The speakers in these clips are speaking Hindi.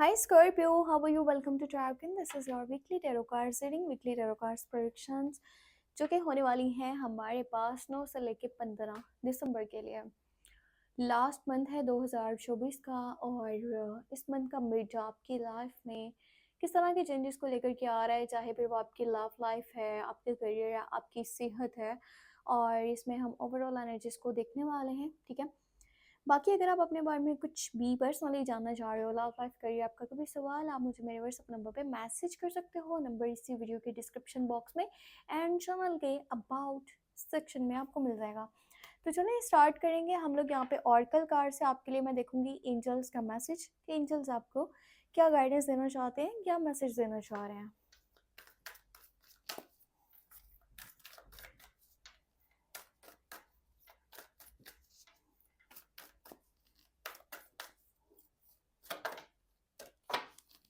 Hi Scorpio, how are you? Welcome to Tarot. This is your weekly tarot card reading, weekly tarot cards predictions जो कि होने वाली हैं हमारे पास 9 से लेके 15 दिसंबर के लिए। लास्ट मंथ है 2024 का और इस मंथ का मिड आपकी लाइफ में किस तरह के चेंजेस को लेकर के आ रहा है, चाहे फिर वो आपकी लव लाइफ है, आपके करियर है, आपकी सेहत है, और इसमें हम ओवरऑल एनर्जीज को देखने वाले हैं। ठीक है, बाकी अगर आप अपने बारे में कुछ भी पर्सनली जानना चाह रहे हो, लव लाइफ करियर, आपका कोई भी सवाल, आप मुझे मेरे व्हाट्सएप नंबर पे मैसेज कर सकते हो। नंबर इसी वीडियो के डिस्क्रिप्शन बॉक्स में एंड चैनल के अबाउट सेक्शन में आपको मिल जाएगा। तो चलिए स्टार्ट करेंगे हम लोग। यहाँ पे ऑर्कल कार्ड से आपके लिए मैं देखूंगी एंजल्स का मैसेज कि एंजल्स आपको क्या गाइडेंस देना चाहते हैं, क्या मैसेज देना चाह रहे हैं।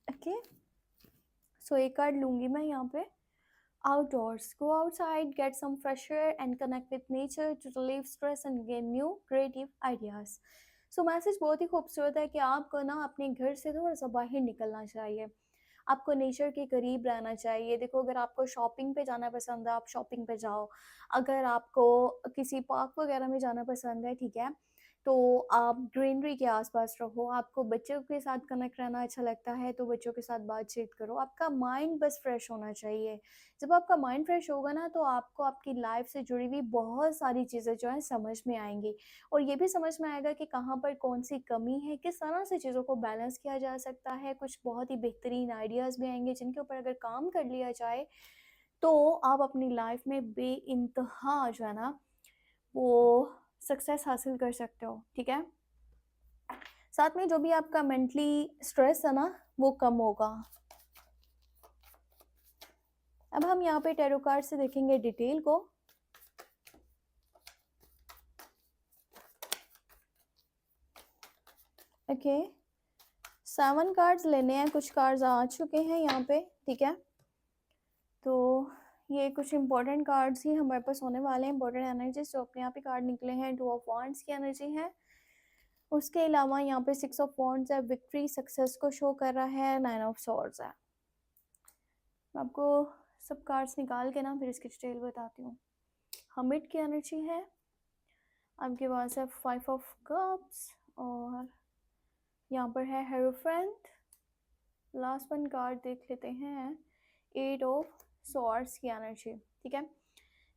ओके, सो एक कार्ड लूंगी मैं यहाँ पे। Outdoors. Go outside, get some fresh air, and connect with nature to relieve stress and gain new creative ideas. So message बहुत ही खूबसूरत है कि आपको ना अपने घर से थोड़ा सा बाहर निकलना चाहिए, आपको नेचर के करीब रहना चाहिए। देखो, अगर आपको शॉपिंग पे जाना पसंद है, आप शॉपिंग पे जाओ। अगर आपको किसी पार्क वगैरह में जाना पसंद है, ठीक है, तो आप ग्रीनरी के आसपास रहो। आपको बच्चों के साथ कनेक्ट रहना अच्छा लगता है तो बच्चों के साथ बातचीत करो। आपका माइंड बस फ्रेश होना चाहिए। जब आपका माइंड फ्रेश होगा ना, तो आपको आपकी लाइफ से जुड़ी हुई बहुत सारी चीज़ें जो है समझ में आएंगी, और ये भी समझ में आएगा कि कहाँ पर कौन सी कमी है, किस तरह से चीज़ों को बैलेंस किया जा सकता है। कुछ बहुत ही बेहतरीन आइडियाज़ भी आएंगे जिनके ऊपर अगर काम कर लिया जाए तो आप अपनी लाइफ में बेइंतहा जो है ना वो सक्सेस हासिल कर सकते हो। ठीक है, साथ में जो भी आपका मेंटली स्ट्रेस है ना वो कम होगा। अब हम यहाँ पे टैरो कार्ड से देखेंगे डिटेल को। ओके, 7 कार्ड्स लेने हैं, कुछ कार्ड्स आ चुके हैं यहाँ पे। ठीक है, तो ये कुछ इंपॉर्टेंट कार्ड्स ही हमारे पास होने वाले हैं, इंपॉर्टेंट एनर्जीज जो अपने आप ही कार्ड निकले हैं। 2 ऑफ वांड्स की एनर्जी है, उसके अलावा यहाँ पे 6 ऑफ वांड्स है, विक्ट्री सक्सेस को शो कर रहा है। 9 ऑफ सॉर्ड्स है। मैं आपको सब कार्ड्स निकाल के ना फिर इसकी डिटेल बताती हूँ। हमिट की एनर्जी है, आपके पास है 5 ऑफ कप्स, और यहाँ पर है हेरोफ्रेंट। लास्ट वन कार्ड देख लेते हैं, 8 ऑफ सॉर्ड्स की एनर्जी। ठीक है,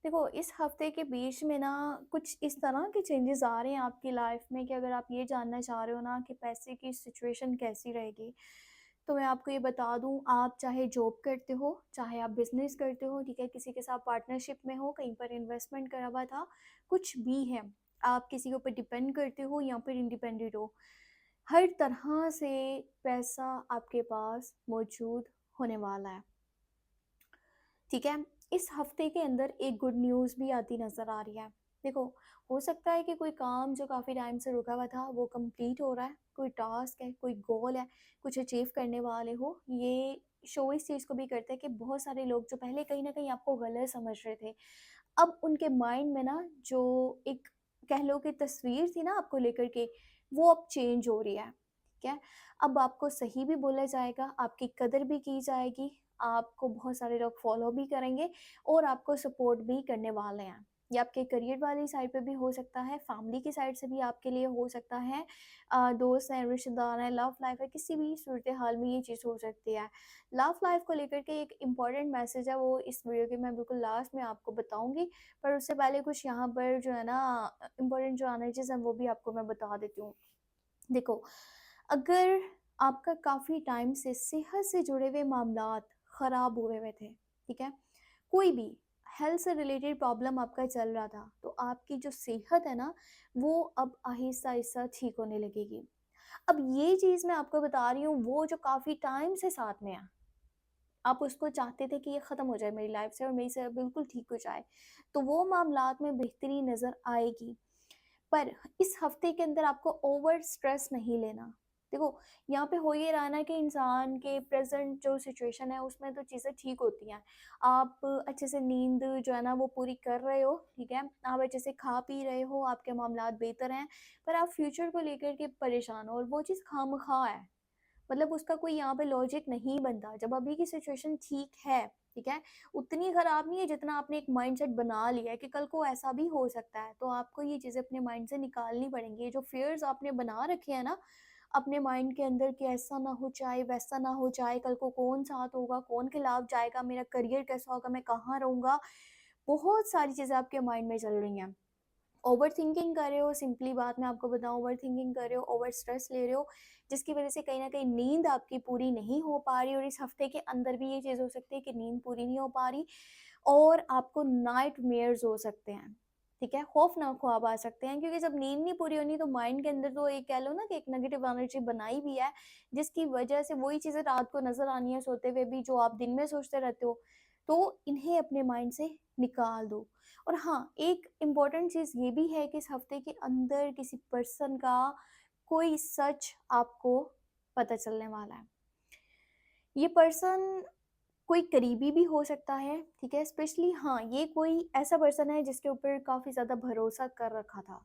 देखो इस हफ्ते के बीच में ना कुछ इस तरह के चेंजेस आ रहे हैं आपकी लाइफ में कि अगर आप ये जानना चाह रहे हो ना कि पैसे की सिचुएशन कैसी रहेगी, तो मैं आपको ये बता दूं, आप चाहे जॉब करते हो, चाहे आप बिजनेस करते हो, ठीक है, किसी के साथ पार्टनरशिप में हो, कहीं पर इन्वेस्टमेंट करा हुआ था, कुछ भी है, आप किसी के ऊपर डिपेंड करते हो या फिर इंडिपेंडेंट हो, हर तरह से पैसा आपके पास मौजूद होने वाला है। ठीक है, इस हफ्ते के अंदर एक गुड न्यूज़ भी आती नज़र आ रही है। देखो, हो सकता है कि कोई काम जो काफ़ी टाइम से रुका हुआ था वो कंप्लीट हो रहा है, कोई टास्क है, कोई गोल है, कुछ अचीव करने वाले हो। ये शो इस चीज़ को भी करता है कि बहुत सारे लोग जो पहले कहीं ना कहीं आपको गलत समझ रहे थे, अब उनके माइंड में ना जो एक कह लो कि तस्वीर थी ना आपको लेकर के, वो अब चेंज हो रही है। ठीक है, अब आपको सही भी बोला जाएगा, आपकी कदर भी की जाएगी, आपको बहुत सारे लोग फॉलो भी करेंगे और आपको सपोर्ट भी करने वाले हैं। ये आपके करियर वाली साइड पे भी हो सकता है, फैमिली की साइड से भी आपके लिए हो सकता है, दोस्त हैं, रिश्तेदार हैं, लव लाइफ है, किसी भी सूरत हाल में ये चीज़ हो सकती है। लव लाइफ को लेकर के एक इम्पॉर्टेंट मैसेज है, वो इस वीडियो के मैं बिल्कुल लास्ट में आपको बताऊंगी, पर उससे पहले कुछ यहाँ पर जो है ना इम्पोर्टेंट जो एनर्जीज हैं वो भी आपको मैं बता देती हूँ। देखो, अगर आपका काफ़ी टाइम से सेहत से जुड़े हुए मामलात ख़राब हुए हुए थे, ठीक है, कोई भी हेल्थ से रिलेटेड प्रॉब्लम आपका चल रहा था, तो आपकी जो सेहत है ना वो अब आहिस्ता आहिस्ता ठीक होने लगेगी। अब ये चीज़ मैं आपको बता रही हूँ, वो जो काफ़ी टाइम से साथ में है, आप उसको चाहते थे कि ये ख़त्म हो जाए मेरी लाइफ से और मेरी सेहत बिल्कुल ठीक हो जाए, तो वो मामलात में बेहतरी नज़र आएगी। पर इस हफ्ते के अंदर आपको ओवर स्ट्रेस नहीं लेना। देखो, यहाँ पे हो ये रहा ना कि इंसान के प्रेजेंट जो सिचुएशन है उसमें तो चीज़ें ठीक होती हैं। आप अच्छे से नींद जो है ना वो पूरी कर रहे हो, ठीक है, आप अच्छे से खा पी रहे हो, आपके मामलात बेहतर हैं, पर आप फ्यूचर को लेकर के परेशान हो और वो चीज़ खामखा है। मतलब उसका कोई यहाँ पे लॉजिक नहीं बनता। जब अभी की सिचुएशन ठीक है, ठीक है, उतनी ख़राब नहीं है जितना आपने एक माइंडसेट बना लिया है कि कल को ऐसा भी हो सकता है, तो आपको ये चीज़ें अपने माइंड से निकालनी पड़ेंगी। ये जो फ़ियर्स आपने बना रखे हैं ना अपने माइंड के अंदर कि ऐसा ना हो जाए, वैसा ना हो जाए, कल को कौन साथ होगा, कौन खिलाफ जाएगा, मेरा करियर कैसा होगा, मैं कहाँ रहूँगा, बहुत सारी चीज़ें आपके माइंड में चल रही हैं। ओवरथिंकिंग कर रहे हो, सिंपली बात मैं आपको बताऊँ, ओवरथिंकिंग कर रहे हो, ओवर स्ट्रेस ले रहे हो, जिसकी वज़ह से कहीं न कहीं नींद आपकी पूरी नहीं हो पा रही, और इस हफ़्ते के अंदर भी ये चीज़ हो सकती है कि नींद पूरी नहीं हो पा रही और आपको नाइटमेयर्स हो सकते हैं, ठीक है? खौफ़नाक ख्वाब आ सकते हैं, क्योंकि जब नींद नहीं पूरी होनी तो माइंड के अंदर तो एक कह लो ना कि एक नेगेटिव एनर्जी बनाई भी है, जिसकी वज़ह से वही चीज़ें रात को नज़र आनी है सोते हुए भी जो आप दिन में सोचते रहते हो। तो इन्हें अपने माइंड से निकाल दो। और हाँ, एक इम्पॉर्टेंट चीज़ ये भी है कि इस हफ़्ते के अंदर किसी पर्सन का कोई सच आपको पता चलने वाला है। ये पर्सन कोई करीबी भी हो सकता है, ठीक है? स्पेशली हाँ, ये कोई ऐसा पर्सन है जिसके ऊपर काफ़ी ज़्यादा भरोसा कर रखा था।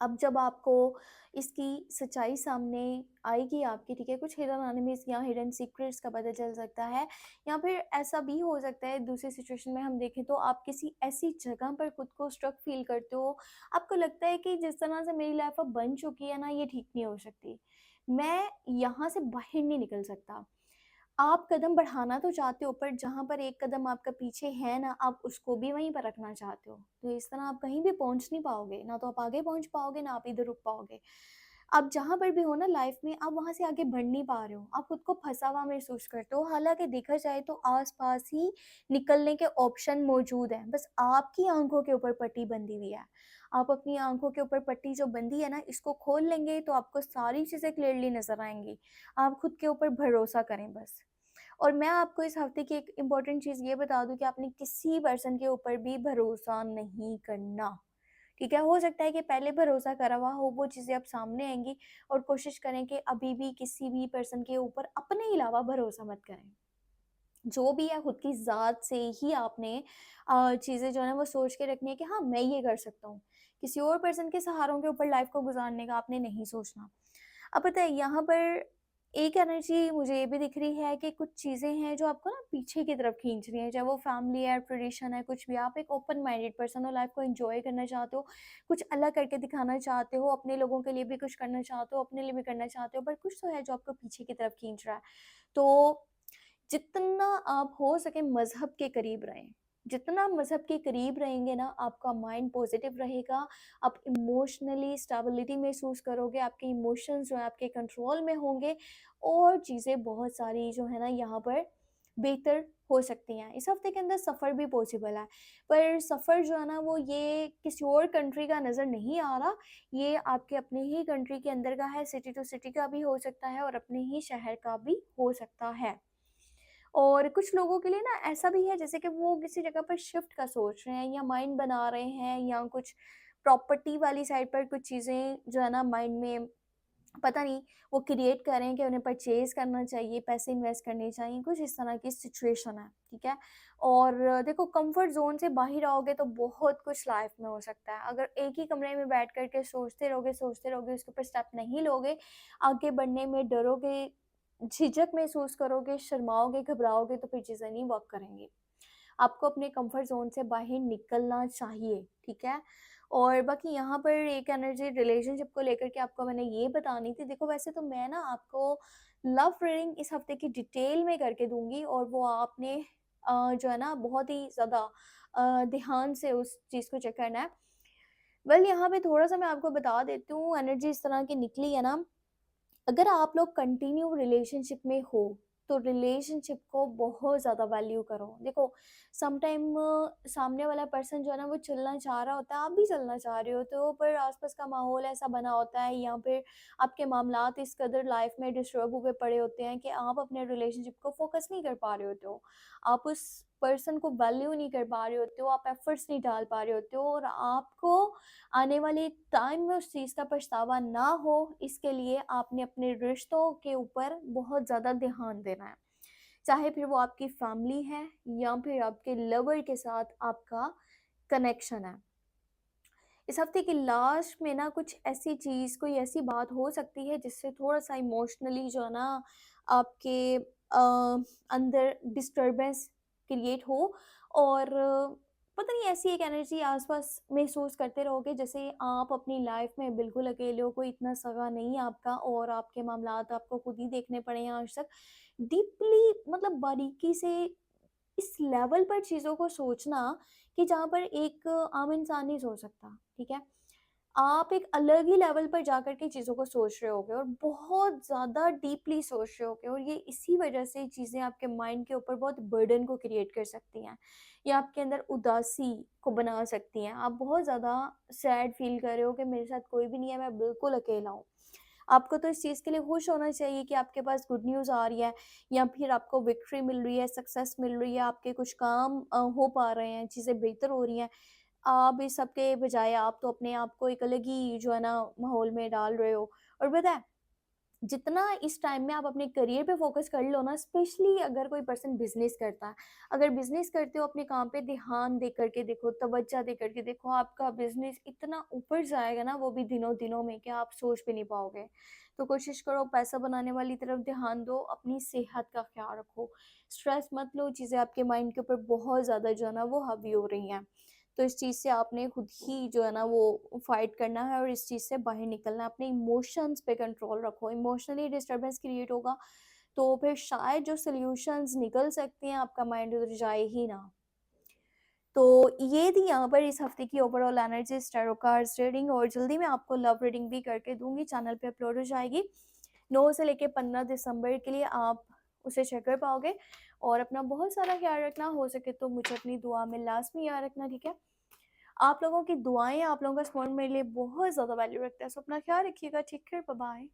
अब जब आपको इसकी सच्चाई सामने आएगी आपकी, ठीक है, कुछ हिडन एनिमीज़ या हिडन सीक्रेट्स का पता चल सकता है, या फिर ऐसा भी हो सकता है दूसरी सिचुएशन में हम देखें तो आप किसी ऐसी जगह पर खुद को स्ट्रक फ़ील करते हो, आपको लगता है कि जिस तरह से मेरी लाइफ़ अब बन चुकी है ना, ये ठीक नहीं हो सकती। मैं यहाँ से बाहर नहीं निकल सकता। आप कदम बढ़ाना तो चाहते हो, पर जहाँ पर एक कदम आपका पीछे है ना, आप उसको भी वहीं पर रखना चाहते हो। तो इस तरह आप कहीं भी पहुँच नहीं पाओगे, ना तो आप आगे पहुँच पाओगे, ना आप इधर रुक पाओगे। आप जहाँ पर भी हो ना लाइफ़ में, आप वहाँ से आगे बढ़ नहीं पा रहे हो। आप खुद को फँसा हुआ महसूस करते हो। हालाँकि देखा जाए तो आस-पास ही निकलने के ऑप्शन मौजूद हैं, बस आपकी आँखों के ऊपर पट्टी बंधी हुई है। आप अपनी आँखों के ऊपर पट्टी जो बंधी है ना, इसको खोल लेंगे तो आपको सारी चीज़ें क्लियरली नज़र आएँगी। आप खुद के ऊपर भरोसा करें बस। और मैं आपको इस हफ्ते की एक इम्पॉर्टेंट चीज़ ये बता दूँ कि आपने किसी पर्सन के ऊपर भी भरोसा नहीं करना, ठीक है? हो सकता है कि पहले भरोसा करा हुआ हो, वो चीज़ें अब सामने आएँगी, और कोशिश करें कि अभी भी किसी भी पर्सन के ऊपर अपने अलावा भरोसा मत करें। जो भी है खुद की ज़ात से ही आपने चीज़ें जो है ना वो सोच के रखनी है कि हाँ, मैं ये कर सकता हूँ। किसी और पर्सन के सहारों के ऊपर लाइफ़ को गुज़ारने का आपने नहीं सोचना। अब पता है यहाँ पर एक एनर्जी मुझे ये भी दिख रही है कि कुछ चीज़ें हैं जो आपको ना पीछे की तरफ खींच रही हैं, चाहे वो फैमिली है, ट्रेडिशन है, कुछ भी। आप एक ओपन माइंडेड पर्सन हो, लाइफ़ को एन्जॉय करना चाहते हो, कुछ अलग करके दिखाना चाहते हो, अपने लोगों के लिए भी कुछ करना चाहते हो, अपने लिए भी करना चाहते हो, पर कुछ तो है जो आपको पीछे की तरफ खींच रहा है। तो जितना आप हो सके मज़हब के करीब रहें। जितना मज़हब के करीब रहेंगे ना, आपका माइंड पॉज़िटिव रहेगा, आप इमोशनली स्टेबिलिटी महसूस करोगे, आपके इमोशंस जो हैं आपके कंट्रोल में होंगे, और चीज़ें बहुत सारी जो है ना यहाँ पर बेहतर हो सकती हैं। इस हफ़्ते के अंदर सफ़र भी पॉसिबल है, पर सफ़र जो है ना वो ये किसी और कंट्री का नज़र नहीं आ रहा, ये आपके अपने ही कंट्री के अंदर का है, सिटी टू सिटी का भी हो सकता है और अपने ही शहर का भी हो सकता है। और कुछ लोगों के लिए ना ऐसा भी है जैसे कि वो किसी जगह पर शिफ्ट का सोच रहे हैं या माइंड बना रहे हैं, या कुछ प्रॉपर्टी वाली साइड पर कुछ चीज़ें जो है ना माइंड में पता नहीं वो क्रिएट कर रहे हैं कि उन्हें परचेज़ करना चाहिए, पैसे इन्वेस्ट करने चाहिए, कुछ इस तरह की सिचुएशन है, ठीक है? और देखो, कंफर्ट ज़ोन से बाहर आओगे तो बहुत कुछ लाइफ़ में हो सकता है। अगर एक ही कमरे में बैठ कर के सोचते रहोगे, उसके ऊपर स्टेप नहीं लोगे, आगे बढ़ने में डरोगे, झिझक महसूस करोगे, शर्माओगे, घबराओगे, तो फिर चीज़ें नहीं वर्क करेंगी। आपको अपने कंफर्ट ज़ोन से बाहर निकलना चाहिए, ठीक है? और बाकी यहाँ पर एक एनर्जी रिलेशनशिप को लेकर के आपको मैंने ये बतानी थी। देखो, वैसे तो मैं ना आपको लव रीडिंग इस हफ़्ते की डिटेल में करके दूँगी, और वो आपने जो है ना बहुत ही ज़्यादा ध्यान से उस चीज़ को चेक करना है। वेल, यहाँ पे थोड़ा-सा मैं आपको बता देती हूँ, एनर्जी इस तरह की निकली है ना, अगर आप लोग कंटिन्यू रिलेशनशिप में हो, तो रिलेशनशिप को बहुत ज़्यादा वैल्यू करो। देखो, सम टाइम सामने वाला पर्सन जो है ना वो चलना चाह रहा होता है, आप भी चलना चाह रहे होते हो, पर आसपास का माहौल ऐसा बना होता है, या फिर आपके मामलात इस कदर लाइफ में डिस्टर्ब हुए पड़े होते हैं कि आप अपने रिलेशनशिप को फोकस नहीं कर पा रहे होते हो। आप उस पर्सन को वैल्यू नहीं कर पा रहे होते हो, आप एफर्ट्स नहीं डाल पा रहे होते हो, और आपको आने वाले टाइम में उस चीज़ का पछतावा ना हो, इसके लिए आपने अपने रिश्तों के ऊपर बहुत ज़्यादा ध्यान देना है। चाहे फिर वो आपकी फैमिली है, या फिर आपके लवर के साथ आपका कनेक्शन है। इस हफ्ते की लास्ट में ना कुछ ऐसी चीज़, कोई ऐसी बात हो सकती है जिससे थोड़ा-सा इमोशनली जो है ना आपके अंदर डिस्टर्बेंस क्रिएट हो, और पता नहीं ऐसी एक एनर्जी आस-पास महसूस करते रहोगे जैसे आप अपनी लाइफ में बिल्कुल अकेले हो, कोई इतना सगा नहीं है आपका और आपके मामलात आपको खुद ही देखने पड़े हैं आज तक। डीपली मतलब बारीकी से इस लेवल पर चीज़ों को सोचना कि जहाँ पर एक आम इंसान नहीं सोच सकता, ठीक है? आप एक अलग ही लेवल पर जाकर के चीज़ों को सोच रहे होगे और बहुत ज़्यादा डीपली सोच रहे होगे, और ये इसी वजह से चीज़ें आपके माइंड के ऊपर बहुत बर्डन को क्रिएट कर सकती हैं या आपके अंदर उदासी को बना सकती हैं। आप बहुत ज़्यादा सैड फील कर रहे हो कि मेरे साथ कोई भी नहीं है, मैं बिल्कुल अकेला हूँ। आपको तो इस चीज़ के लिए खुश होना चाहिए कि आपके पास गुड न्यूज़ आ रही है, या फिर आपको विक्ट्री मिल रही है, सक्सेस मिल रही है, आपके कुछ काम हो पा रहे हैं, चीज़ें बेहतर हो रही हैं। आप इस सब के बजाय आप तो अपने आप को एक अलग ही जो है ना माहौल में डाल रहे हो। और पता है, जितना इस टाइम में आप अपने करियर पे फ़ोकस कर लो ना, स्पेशली अगर कोई पर्सन बिज़नेस करता है। अगर बिज़नेस करते हो अपने काम पे ध्यान दे करके देखो, तवज्जो दे करके देखो, आपका बिज़नेस इतना ऊपर जाएगा ना, वो भी दिनों-दिनों में, कि आप सोच भी नहीं पाओगे। तो कोशिश करो पैसा बनाने वाली तरफ ध्यान दो, अपनी सेहत का ख़्याल रखो, स्ट्रेस मत लो, चीज़ें आपके माइंड के ऊपर बहुत ज़्यादा जो है ना वो हावी हो रही हैं। तो इस चीज़ से आपने खुद ही जो है ना वो फाइट करना है और इस चीज़ से बाहर निकलना है। अपने इमोशंस पे कंट्रोल रखो, इमोशनली डिस्टर्बेंस क्रिएट होगा तो फिर शायद जो सॉल्यूशंस निकल सकते हैं, आपका माइंड उधर जाए ही ना। तो ये थी यहाँ पर इस हफ्ते की overall energy tarot cards reading, और जल्दी मैं आपको लव रीडिंग भी करके दूंगी, चैनल पे अपलोड हो जाएगी। 9 से लेके 15 दिसंबर के लिए आप उसे चेक कर पाओगे। और अपना बहुत सारा ख्याल रखना, हो सके तो मुझे अपनी दुआ में लाजमी याद रखना, ठीक है? आप लोगों की दुआएँ, आप लोगों का सपोर्ट मेरे लिए बहुत ज़्यादा वैल्यू रखता है। सो अपना ख़्याल रखिएगा। Take care, bye bye.